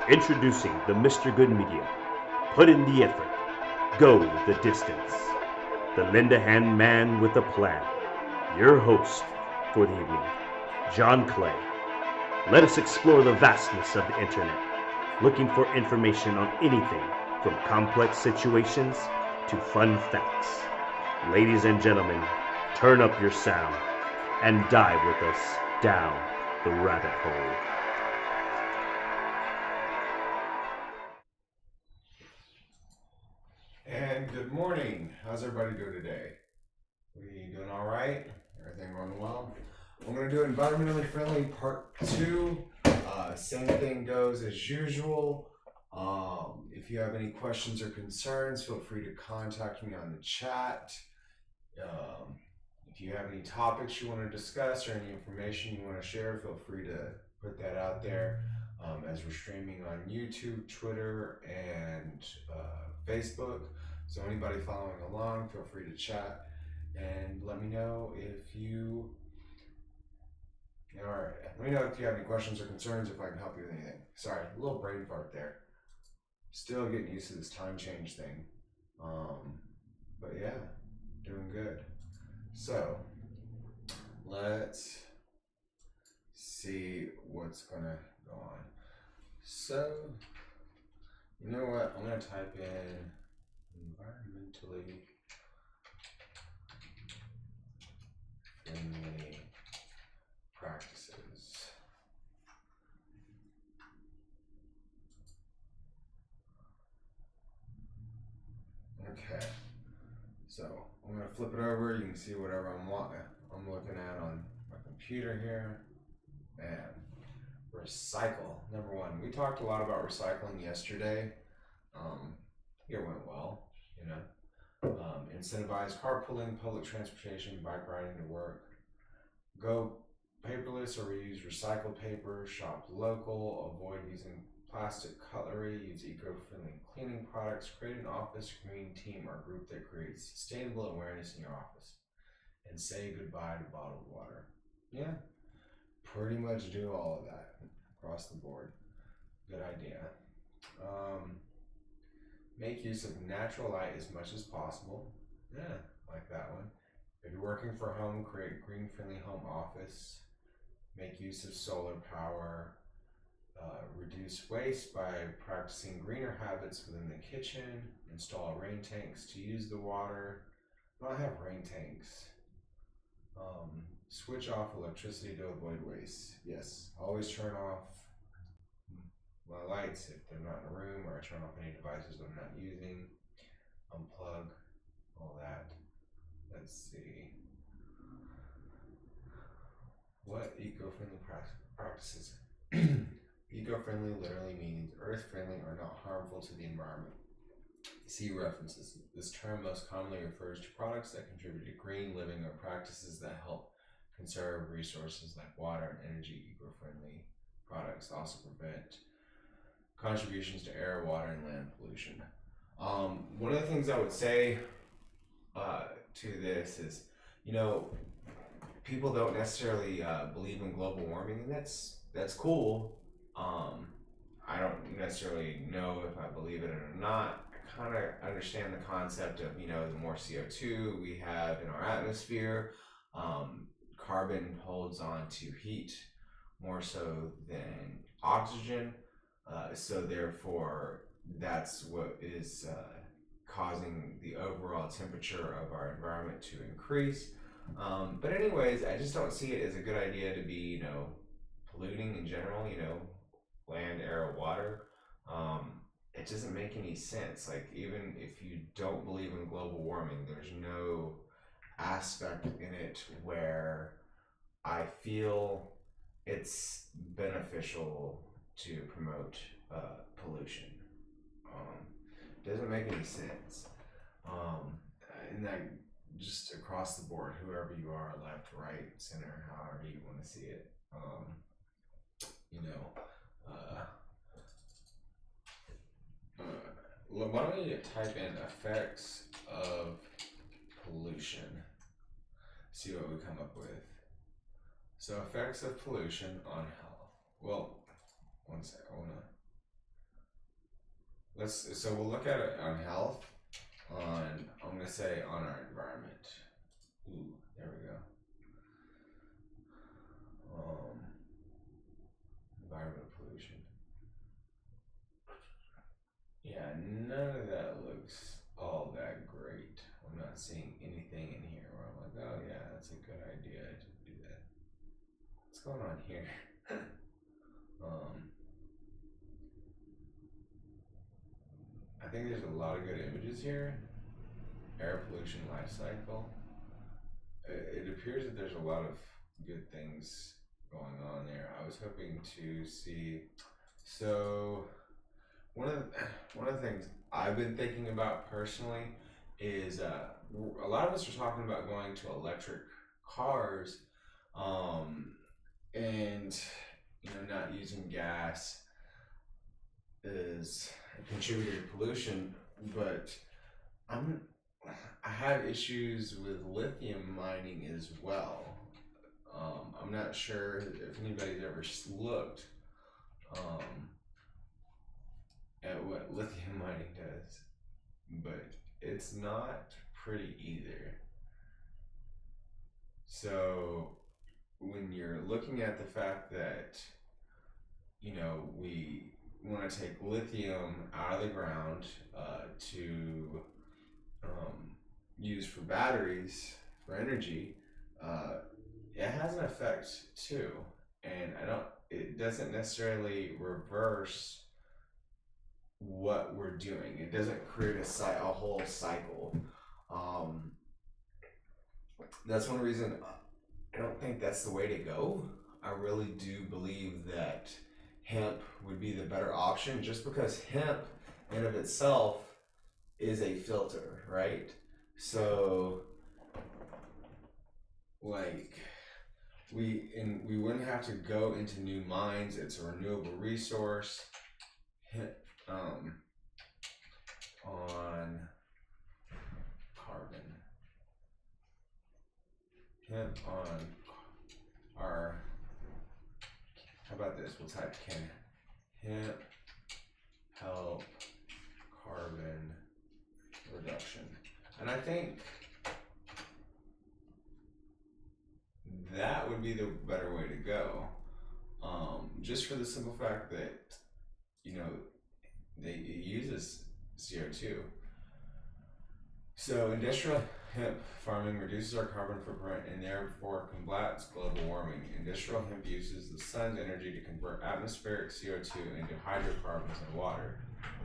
Introducing the Mr. Good Media. Put in the effort. Go the distance. The lend a hand man with a plan. Your host for the evening, John Clay. Let us explore the vastness of the internet, looking for information on anything from complex situations to fun facts. Ladies and gentlemen, turn up your sound and dive with us down the rabbit hole. And good morning. How's everybody doing today? We doing all right? Everything going well? I'm going to do environmentally friendly part 2. Same thing goes as usual. If you have any questions or concerns, feel free to contact me on the chat. If you have any topics you want to discuss or any information you want to share, feel free to put that out there. As we're streaming on YouTube, Twitter, and Facebook. So anybody following along, feel free to chat and let me know if you have any questions or concerns, if I can help you with anything. Sorry, a little brain fart there. Still getting used to this time change thing. But yeah, doing good. So let's see what's gonna go on. So you know what? I'm gonna type in environmentally friendly practices. Okay, so I'm gonna flip it over. You can see whatever I'm looking at on my computer here. And recycle, number one. We talked a lot about recycling yesterday. It went well, you know. Incentivize carpooling, public transportation, bike riding to work. Go paperless or reuse recycled paper. Shop local. Avoid using plastic cutlery. Use eco-friendly cleaning products. Create an office green team or group that creates sustainable awareness in your office. And say goodbye to bottled water. Yeah, pretty much do all of that across the board. Good idea. Make use of natural light as much as possible. Yeah, like that one. If you're working from home, create green friendly home office. Make use of solar power. Reduce waste by practicing greener habits within the kitchen. Install rain tanks to use the water. I have rain tanks. Switch off electricity to avoid waste. Yes, always turn off my lights if they're not in a room, or I turn off any devices that I'm not using. Unplug, all that. Let's see. What eco-friendly practices? Eco-friendly literally means earth-friendly or not harmful to the environment. See references. This term most commonly refers to products that contribute to green living or practices that help conserve resources like water and energy. Eco-friendly products also prevent contributions to air, water, and land pollution. One of the things I would say to this is, you know, people don't necessarily believe in global warming, and that's cool. I don't necessarily know if I believe it or not. I kind of understand the concept of, you know, the more CO2 we have in our atmosphere, carbon holds on to heat more so than oxygen. So therefore, that's what is causing the overall temperature of our environment to increase. But anyways, I just don't see it as a good idea to be, you know, polluting in general. You know, land, air, water. It doesn't make any sense. Like, even if you don't believe in global warming, there's no aspect in it where I feel it's beneficial to promote pollution. Doesn't make any sense. And that just across the board, whoever you are, left, right, center, however you want to see it. You know, why don't you type in effects of pollution? See what we come up with. So effects of pollution on health. Well, one sec, I wanna So we'll look at it on health, I'm gonna say on our environment. Ooh, there we go. Environment pollution. Yeah, none of that looks all that great. I'm not seeing anything in here where I'm like, oh yeah, that's a good idea to do that. What's going on here? I think there's a lot of good images here. Air pollution life cycle. It appears that there's a lot of good things going on there. I was hoping to see. So one of the things I've been thinking about personally is a lot of us are talking about going to electric cars, and not using gas is a contributor to pollution, but I have issues with lithium mining as well. I'm not sure if anybody's ever looked at what lithium mining does, but it's not pretty either. So when you're looking at the fact that we want to take lithium out of the ground to use for batteries for energy, it has an effect too, and it doesn't necessarily reverse what we're doing. It doesn't create a whole cycle. That's one reason I don't think that's the way to go. I really do believe that hemp would be the better option, just because hemp in of itself is a filter, right? So like we wouldn't have to go into new mines. It's a renewable resource. On carbon. Hemp on our. How about this? We'll type can hemp help carbon reduction, and I think that would be the better way to go. Just for the simple fact that it uses CO2. So industrial hemp farming reduces our carbon footprint and therefore combats global warming. Industrial hemp uses the sun's energy to convert atmospheric CO2 into hydrocarbons and water.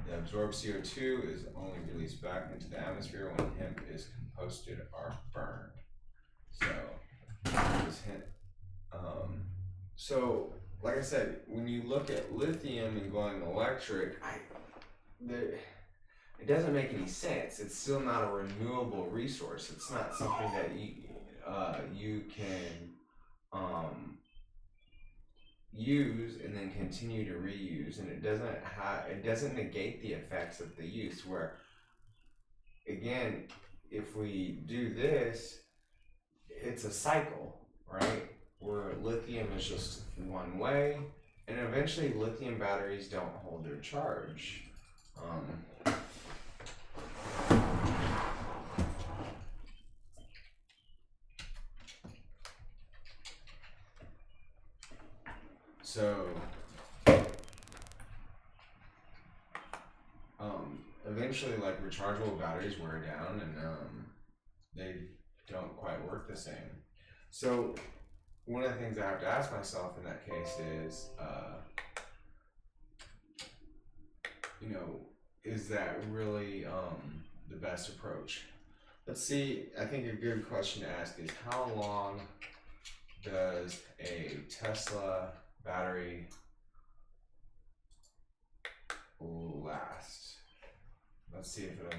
The absorbed CO2 is only released back into the atmosphere when hemp is composted or burned. So this hemp. So like I said, when you look at lithium and going electric, it doesn't make any sense. It's still not a renewable resource. It's not something that you can use and then continue to reuse, and it doesn't negate the effects of the use. Where again, if we do this, it's a cycle, right? Where lithium is just one way, and eventually lithium batteries don't hold their charge. So eventually, like, rechargeable batteries wear down, and they don't quite work the same. So one of the things I have to ask myself in that case is, is that really the best approach? Let's see. I think a good question to ask is, how long does a Tesla battery last? Let's see if it'll.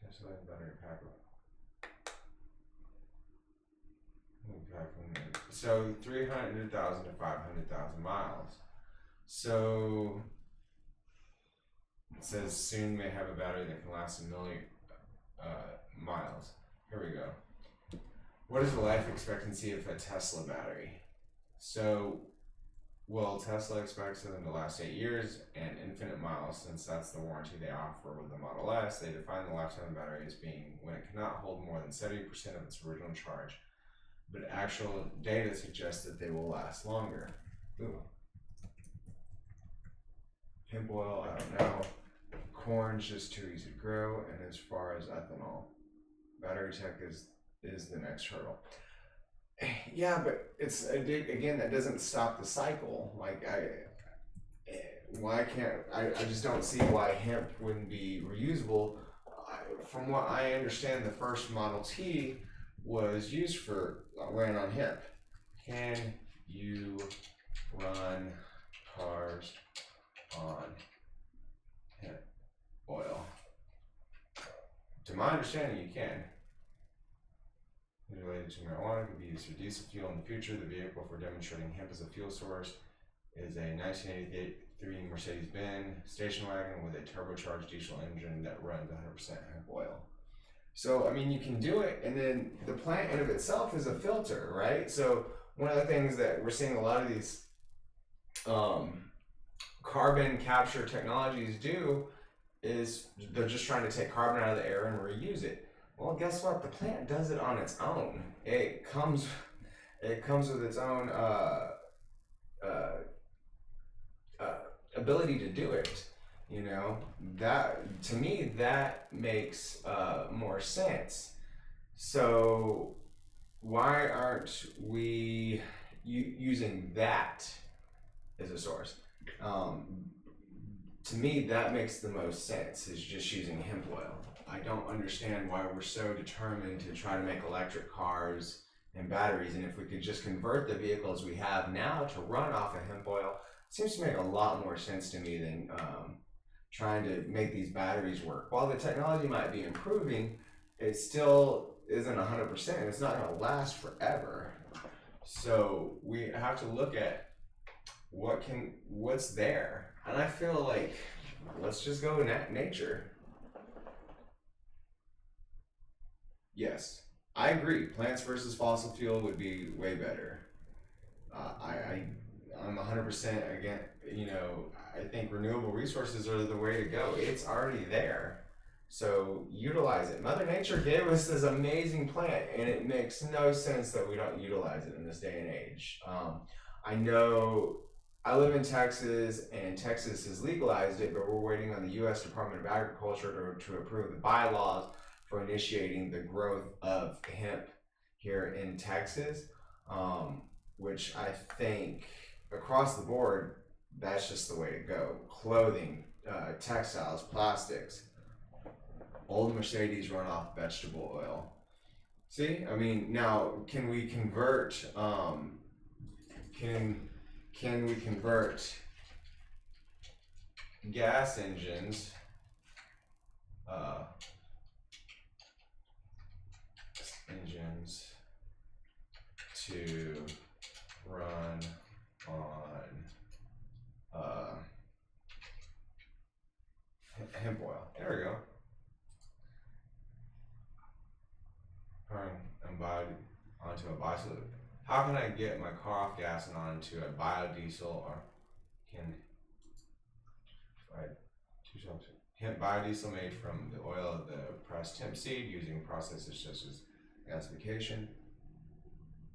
Tesla battery pack. So 300,000 to 500,000 miles. So it says soon may have a battery that can last a million miles. Here we go. What is the life expectancy of a Tesla battery? So Well, Tesla expects them to last 8 years and infinite miles, since that's the warranty they offer with the Model S. They define the lifetime of the battery as being when it cannot hold more than 70% of its original charge, but actual data suggests that they will last longer. Ooh. Hemp oil, I don't know. Corn's just too easy to grow, and as far as ethanol, battery tech is the next hurdle. Yeah, but it's again, that doesn't stop the cycle. Like why can't I just don't see why hemp wouldn't be reusable. From what I understand, the first Model T was used for ran on hemp. Can you run cars on hemp oil? To my understanding, you can. Related to marijuana, could be used for diesel fuel in the future. The vehicle for demonstrating hemp as a fuel source is a 1983 Mercedes-Benz station wagon with a turbocharged diesel engine that runs 100% hemp oil. So, I mean, you can do it, and then the plant in of itself is a filter, right? So, one of the things that we're seeing a lot of these carbon capture technologies do is they're just trying to take carbon out of the air and reuse it. Well, guess what? The plant does it on its own. It comes with its own ability to do it. You know, that to me that makes more sense. So why aren't we using that as a source? To me, that makes the most sense, is just using hemp oil. I don't understand why we're so determined to try to make electric cars and batteries, and if we could just convert the vehicles we have now to run off of hemp oil, it seems to make a lot more sense to me than trying to make these batteries work. While the technology might be improving, it still isn't 100%. It's not going to last forever. So we have to look at what's there. And I feel like, let's just go nature. Yes, I agree. Plants versus fossil fuel would be way better. I'm 100% again. You know, I think renewable resources are the way to go. It's already there, so utilize it. Mother Nature gave us this amazing plant, and it makes no sense that we don't utilize it in this day and age. I know. I live in Texas, and Texas has legalized it, but we're waiting on the U.S. Department of Agriculture to approve the bylaws for initiating the growth of hemp here in Texas, which I think across the board, that's just the way to go. Clothing, textiles, plastics, old Mercedes run off vegetable oil. See, I mean, now can we convert? Can we convert gas engines to run on hemp oil? There we go. Onto a bicycle. How can I get my car off gas and onto a biodiesel, or hemp biodiesel made from the oil of the pressed hemp seed using processes such as gasification?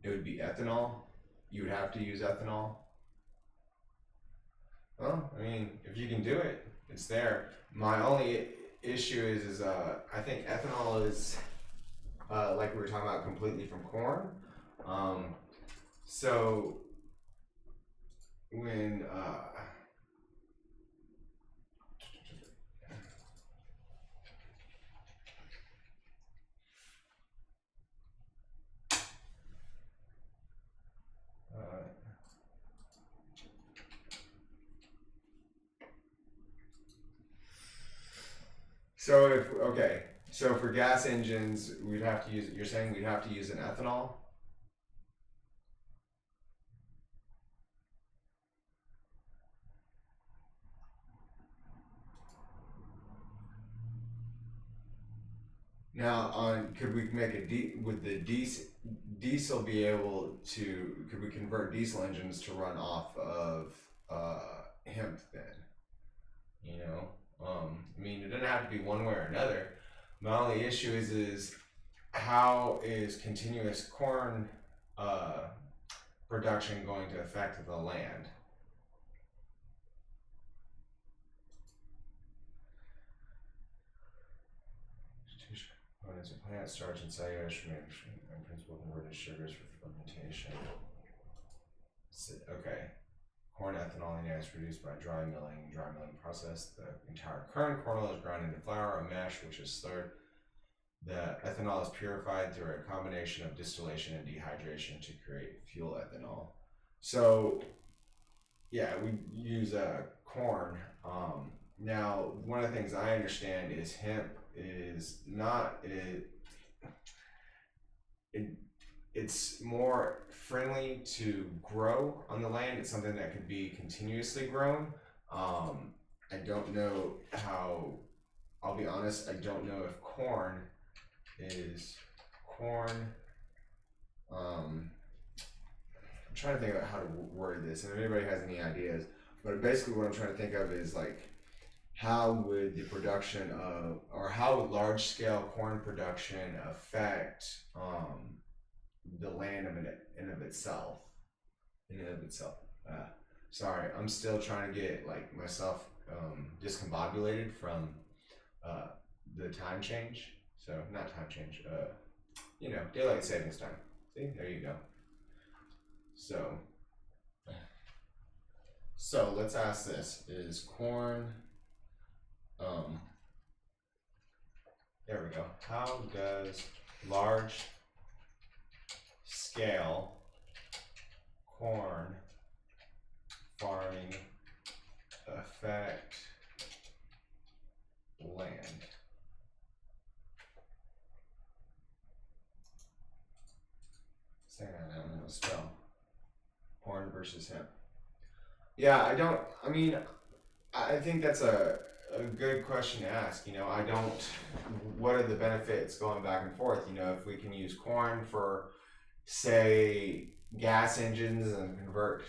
It would be ethanol. You would have to use ethanol. Well, I mean, if you can do it, it's there. My only issue is I think ethanol is like we were talking about, completely from corn. So when so for gas engines, we'd have to use. You're saying we'd have to use an ethanol? Now, could we make with the diesel be able to? Could we convert diesel engines to run off of hemp then? You know, I mean, it doesn't have to be one way or another. My only issue is how is continuous corn production going to affect the land? Components of plant starch and cellulose and principal converted sugars for fermentation. Okay. Corn ethanol is produced by dry milling. Dry milling process. The entire current kernel is ground into flour or mash, which is slurred. The ethanol is purified through a combination of distillation and dehydration to create fuel ethanol. So, yeah, we use corn. Now, one of the things I understand is hemp is not it's more friendly to grow on the land. It's something that could be continuously grown. I don't know how. I'll be honest. I don't know if corn. I'm trying to think about how to word this, and if anybody has any ideas. But basically, what I'm trying to think of is like, how would the production of, or how would large scale corn production affect the land in of itself? Sorry, I'm still trying to get like myself discombobulated from the time change. So not time change, daylight savings time. See, there you go. So let's ask this: is corn? There we go. How does large scale corn farming affect land? Say that I don't know how to spell. Corn versus hemp. Yeah, I think that's a good question to ask. What are the benefits going back and forth? If we can use corn for, say, gas engines and convert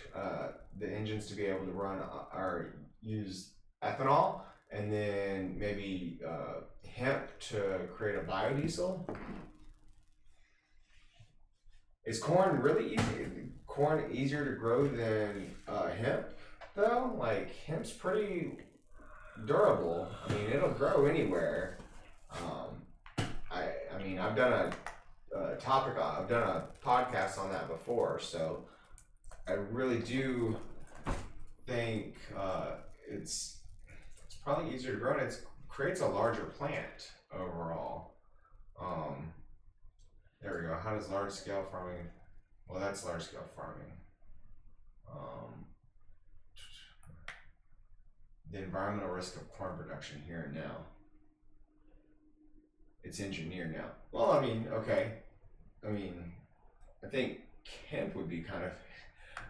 the engines to be able to run or use ethanol, and then maybe hemp to create a biodiesel. Is corn really easy? Corn easier to grow than hemp, though? Like, hemp's pretty durable. I mean, it'll grow anywhere. I've done I've done a podcast on that before, so I really do think it's probably easier to grow, and it creates a larger plant overall. There we go. How does large scale farming? Well, that's large scale farming. The environmental risk of corn production here and now. It's engineered now. Well, okay. I think hemp would be kind of.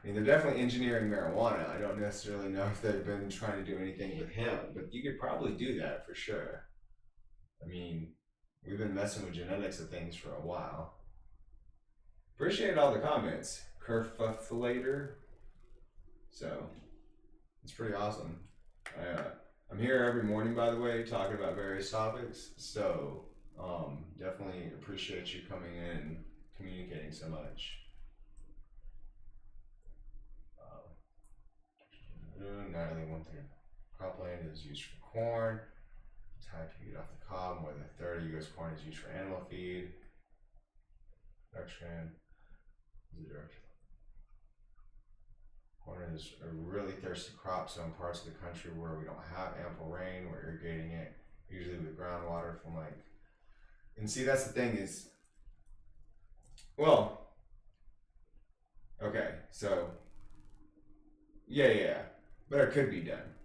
They're definitely engineering marijuana. I don't necessarily know if they've been trying to do anything with hemp, but you could probably do that for sure. We've been messing with genetics of things for a while. Appreciate all the comments, Kerfufflator. So, it's pretty awesome. I'm here every morning, by the way, talking about various topics. So, definitely appreciate you coming in and communicating so much. Natalie went through cropland is used for corn. Tied to get off the cob. More than a third of U.S. corn is used for animal feed. Production. Corn is a really thirsty crop, so in parts of the country where we don't have ample rain, we're irrigating it, usually with groundwater from and see, that's the thing is, well, okay, so, yeah, but it could be done,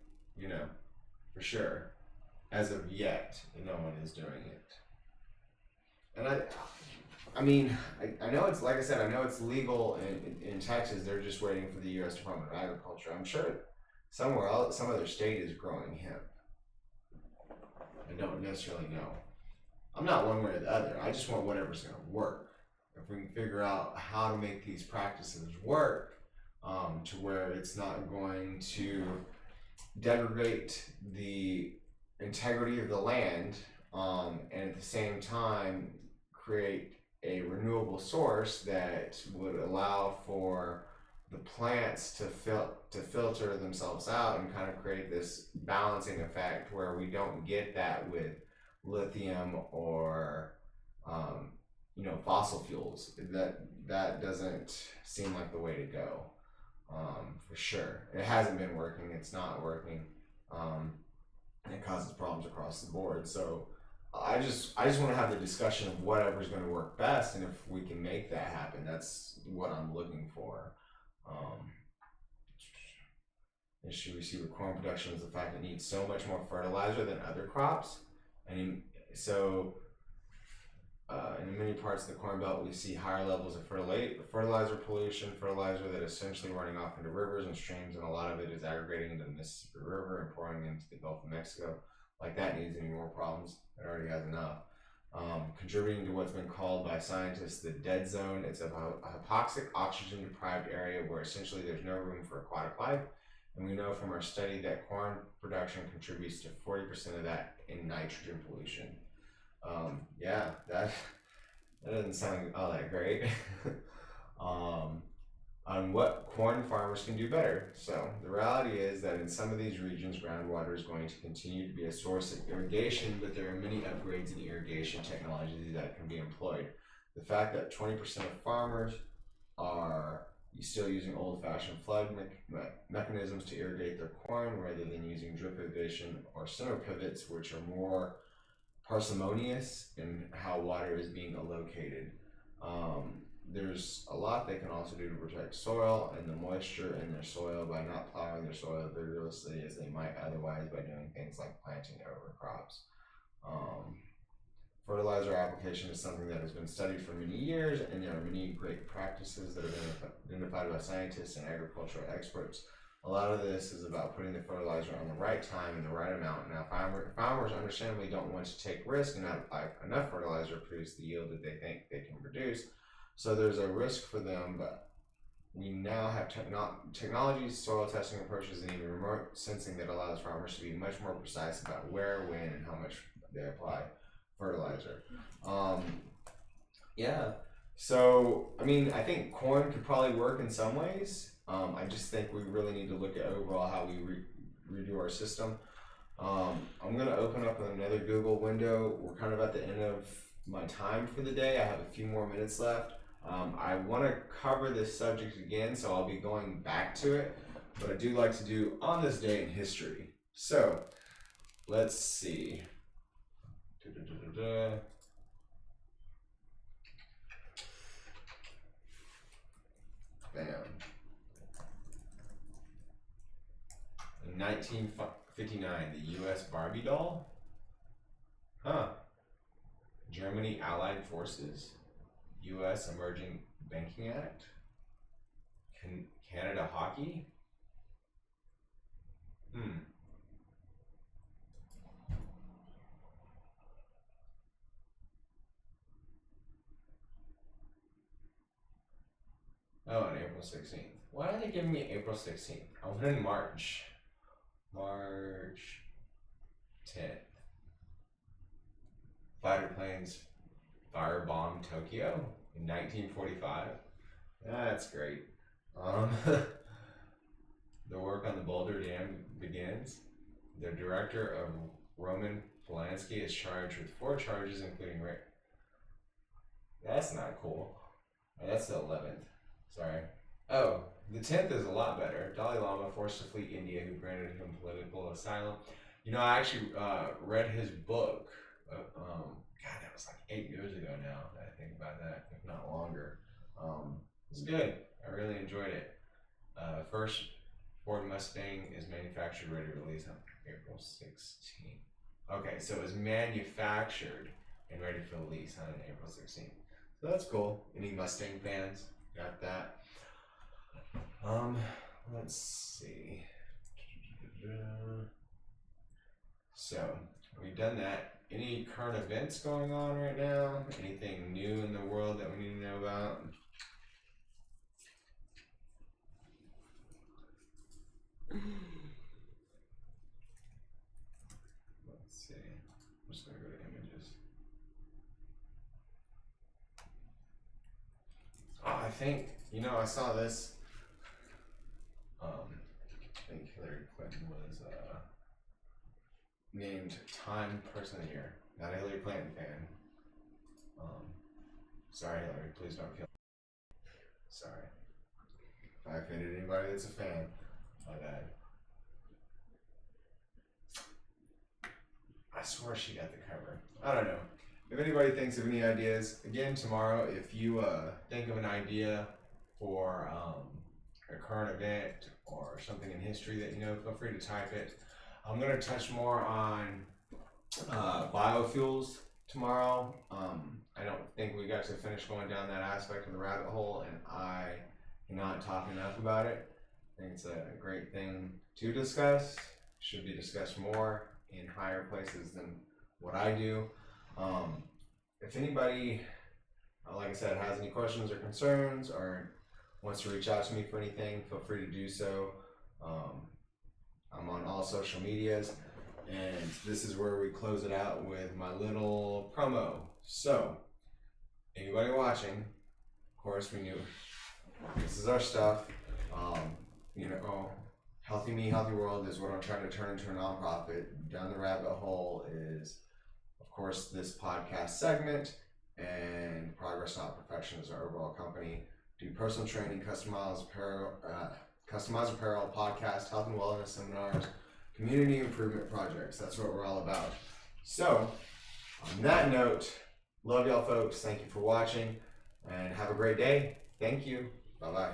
for sure. As of yet, no one is doing it. And I know it's, like I said, I know it's legal in Texas. They're just waiting for the U.S. Department of Agriculture. I'm sure somewhere else, some other state is growing hemp. I don't necessarily know. I'm not one way or the other. I just want whatever's going to work. if we can figure out how to make these practices work, to where it's not going to degrade the integrity of the land, and at the same time create a renewable source that would allow for the plants to filter themselves out and kind of create this balancing effect where we don't get that with lithium or fossil fuels. That doesn't seem like the way to go, for sure. It hasn't been working. It's not working. It causes problems across the board. So I just want to have the discussion of whatever's going to work best, and if we can make that happen, that's what I'm looking for. Issue we see with corn production is the fact it needs so much more fertilizer than other crops, and in many parts of the Corn Belt, we see higher levels of fertilizer pollution, fertilizer that is essentially running off into rivers and streams, and a lot of it is aggregating into the Mississippi River and pouring into the Gulf of Mexico. Like that needs any more problems. It already has enough. Contributing to what's been called by scientists the dead zone. It's a hypoxic, oxygen-deprived area where essentially there's no room for aquatic life. And we know from our study that corn production contributes to 40% of that in nitrogen pollution. Yeah, that doesn't sound all that great. On what corn farmers can do better. So the reality is that in some of these regions, groundwater is going to continue to be a source of irrigation, but there are many upgrades in irrigation technology that can be employed. The fact that 20% of farmers are still using old-fashioned flood mechanisms to irrigate their corn rather than using drip irrigation or center pivots, which are more parsimonious in how water is being allocated. There's a lot they can also do to protect soil and the moisture in their soil by not plowing their soil vigorously as they might otherwise by doing things like planting over crops. Fertilizer application is something that has been studied for many years, and there are many great practices that have been identified by scientists and agricultural experts. A lot of this is about putting the fertilizer on the right time and the right amount. Now, farmers understandably don't want to take risk and not apply enough fertilizer to produce the yield that they think they can produce. So there's a risk for them, but we now have technologies, soil testing approaches, and even remote sensing that allows farmers to be much more precise about where, when, and how much they apply fertilizer. So I mean, I think corn could probably work in some ways. I just think we really need to look at overall how we redo our system. I'm going to open up another Google window. We're kind of at the end of my time for the day. I have a few more minutes left. I want to cover this subject again, so I'll be going back to it, but I do like to do on this day in history. So let's see. Bam. In 1959, the U.S. Barbie doll? Huh. Germany Allied Forces. U.S. Emerging Banking Act. Canada Hockey? Oh, on April 16th. Why are they giving me April 16th? I went in March. March 10th. Fighter planes firebombed Tokyo in 1945. That's great. The work on the Boulder Dam begins. The director of Roman Polanski is charged with 4 charges, including rape. That's not cool. Oh, that's the 11th. Sorry. Oh, the 10th is a lot better. Dalai Lama forced to flee India, who granted him political asylum. You know, I actually read his book. God, that was like 8 years ago now that I think about that, if not longer. It's good. I really enjoyed it. First Ford Mustang is manufactured, ready to release on April 16th. Okay, so it was manufactured and ready for release on April 16th. So that's cool. Any Mustang fans? Got that. Let's see. So we've done that. any current events going on right now? Anything new in the world that we need to know about? Let's see. I'm just gonna go to images. Oh, I think, I saw this. I think Hillary Clinton was named Time Person of the Year. Not a Hillary Clinton fan. Sorry, Hillary, please don't kill me. Sorry. If I offended anybody that's a fan, my bad. I swear she got the cover. I don't know. If anybody thinks of any ideas, again, tomorrow, if you think of an idea for a current event or something in history that feel free to type it. I'm going to touch more on biofuels tomorrow. I don't think we got to finish going down that aspect of the rabbit hole, and I cannot talk enough about it. I think it's a great thing to discuss. Should be discussed more in higher places than what I do. If anybody, like I said, has any questions or concerns or wants to reach out to me for anything, feel free to do so. I'm on all social medias, and this is where we close it out with my little promo. So, anybody watching, of course, we knew this is our stuff. Healthy Me, Healthy World is what I'm trying to turn into a nonprofit. Down the Rabbit Hole is, of course, this podcast segment, and Progress Not Perfection is our overall company. Do personal training, customized apparel, podcast, health and wellness seminars, community improvement projects. That's what we're all about. So, on that note, love y'all folks. Thank you for watching, and have a great day. Thank you. Bye-bye.